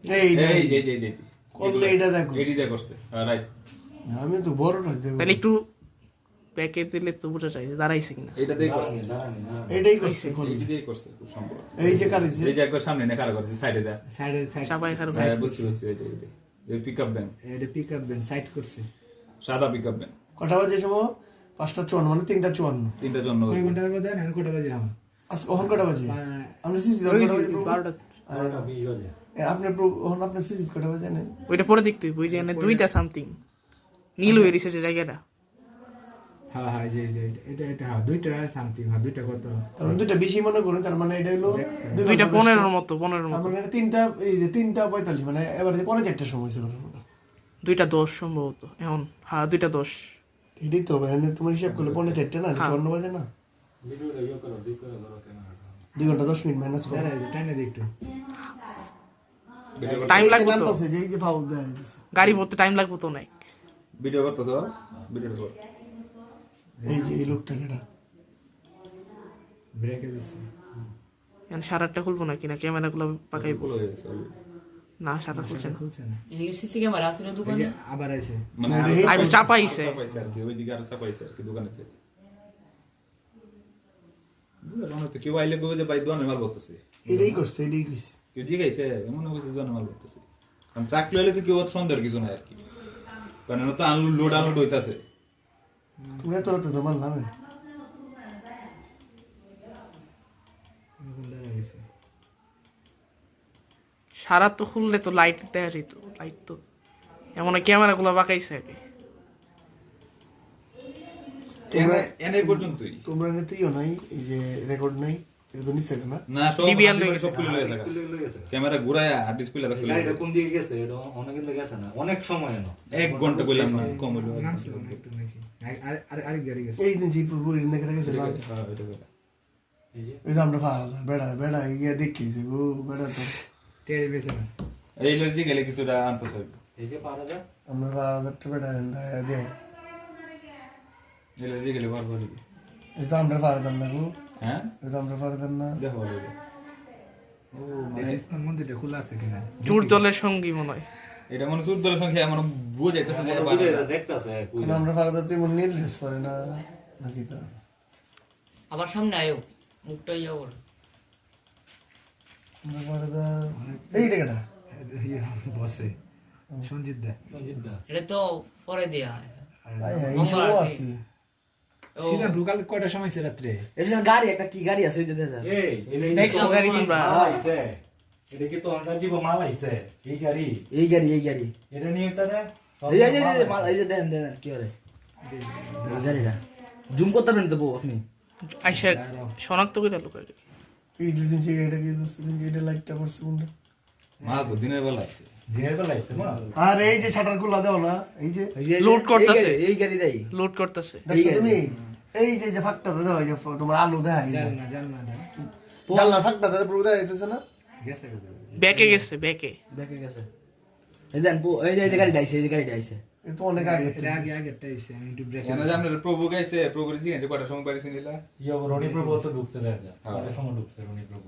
এই করলে এটা দেখো এডিটা করছে রাইট। আমি তো বড়টা দেখো তাহলে একটু ব্যাকে দিলে তো বোঝা যায় যে দাঁড়াইছে কিনা। এইটাতেই করছে, এটাই করছে এইটাতেই করছে খুব সম্ভব। এই যে কারিছে এই যে একবার সামনে না কারো করছে সাইডে দেয়। সাইডে চাপাই খার হ্যাঁ বুঝছি এইটা এই পিকআপ ভ্যান, এটা পিকআপ ভ্যান সাইড করছে। সাদা পিকআপ ভ্যান। কটা বাজে সময় 5:54 মানে 3:54 তিনটার জন্য কয় ঘন্টা বাজে দেন কটা বাজে আমার আজকে ওখান কটা বাজে আমরা সিসি কটা বাজে 12টা। আপনি ওখান আপনি সিসি কটা বাজে জানেন ওইটা পরে দেখতে হইব, ওই যে এনে দুইটা সামথিং নীল হয়ে রয়েছে যে জায়গাটা। হ্যাঁ হ্যাঁ যে এটা হ্যাঁ দুইটা সামথিং হ্যাঁ দুইটা কত তার মানে দুইটা বেশি মনে করুন, তার মানে এটা হলো 2:15 মতো 15 তার মতো মানে এটা 3টা এই যে 3:45 মানে এবারে 4:30 সময় ছিল 2:10 সম্ভবত এখন। হ্যাঁ 2:10। এটাই তো মানে তোমার হিসাব করলে 4:30 না 54 বাজে না 2 ঘন্টা 10 মিনিট মাইনাস করো টাইনে দে একটু টাইম লাগবে তো, নামতাছে যে এই যে ফাউল দেয় গাড়ি ভরতে টাইম লাগবে তো অনেক। ভিডিও করতেছ, ভিডিও কর। এই যে এই লোকটা কেডা ব্রেকে দিছে এখন শাটারটা খুলবো না কিনা, ক্যামেরাগুলো পাকাইবো ফুল হয়ে গেছে already। না, শাটার খুলছে না। খুলছে না এদিকে সিসি ক্যামেরা আছে না এই দোকানে? যে আবার আইছে মানে আরে চাপাইছে চাপাইছে আর কি, ওইদিকে আরো চাপাইছে আর কি দোকানেতে। দোকানে তো কেউ আইলে কবে যে ভাই দোকানে মাল বলতেছে, এটাই করছে এটাই কইছে কেউ জিগাইছে এমন হয়েছে দোকানে মাল বলতেছে। কারণ ট্রাক লইলে তো কেউ অত সন্দেহের কিছু নাই আর কি, কারণ এটা তো লোড আনলোড হইতাছে। তুমি এত রাতে তো মানলাম সারা তো খুললে তো লাইট দেখা যেত, লাইট তো এমন ক্যামেরাগুলো পাকাইছে আগে। এনে পর্যন্তই তোমরা নিতেইও নাই এই যে রেকর্ড নাই, এটা তো নিছে না না, সব DVR হাতে লয়ে করে সব খুলে লয়ে থাকা, ক্যামেরা ঘুরায়া আর ডিসপ্লে রাখতে গাড়িটা কোন দিকে গেছে এটা অনেক কিন্তু গেছে না, অনেক সময় এনো 1 ঘন্টা কইলাম না, কম হইলো নাম ছিল না একটু নাকি আরেক গাড়ি গেছে এই দিন জিপ পুরো দিন দেখে গেছে লাল হ্যাঁ এটা কথা। এই যে আমরা ফারা বেড়া বেড়া গিয়ে দেখিছি গো বেড়া তো তেড়ে বেছে না এই এলার্জি গেলে কিছুটা আনতে চাইবে, এই যে পারা যায় আমরা ফারাদারটা বেড়া দে এলার্জি গেলে বারবার এই তো আমরা ফারাদার না গো, হ্যাঁ এই তো আমরা ফারাদার না দেখো ভালো ও মানে ইসলাম মন্দিরটা খোলা আছে কিনা চুর দলের সঙ্গী মনে হয়। এটা মনে সুর দলের সংখ্যা এমন বুঝাইতেছে যে বুঝে দেখতাছে কারণ আমরা ফারাদার তো এমন নীল ড্রেস পরে না নাকি তো আবার সামনে আয়ো, মুখটা ইয়া কর। আমরা ফারাদার এই টাকাটা বসে সঞ্জিত দা এটা তো পরে দেয়া। এই সব আছে ও সিধা ঢুকাল কয়টার সময় সে রাত্রে এটা গাড়ি, একটা কি গাড়ি আছে ওই যে দেখা। এই দেখছো গাড়ি তোমরা? আইছে এটা কি তো আমরা জীব মাল আইছে এই গাড়ি এই গাড়ি এটা নিয়ে তারে এই মাল এই যে দেন কি করে এই গাড়িটা জুম করতে পারেন তো বউ আপনি? আইসা শনাক্ত করে লোক আগে। এই দুদিন যে এটা কি দুদিন যে এটা লাইটটা করছে কোনটা মা তো দিনের বেলা আছে, দিনের বেলা আইছে না আর এই যে শাটার খোলা দাও না এই যে লোড করতেছে, এই গাড়ি দেই লোড করতেছে। দেখছো তুমি এই যে ফাঁকটা দাও এই যে তোমার আলো দেয় জাল না জানলা ফাঁকটা দাও পুরো দেয় যাইতেছে না গেছে ব্যাকে গেছে, ব্যাকে ব্যাকে গেছে। এই দেন এই যে গাড়ি ডাইছে, এই যে গাড়ি ডাইছে। এটা তো অনেক আগে এটা আগেরটা আইছে আমি একটু ব্রেক এনে যে আপনার প্রভু গাইছে, প্রভুর জিজ্ঞাসা কটার সময় বাড়ি চিনিলা, ইয়া রনি প্রভু তো ঢুকছে দেখা কত সময় ঢুকছে রনি প্রভু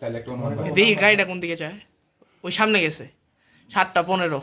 তাহলে একটা অনুমান পাই। দেখি গাড়িটা কোন দিকে যায়। ওই সামনে গেছে 7:15।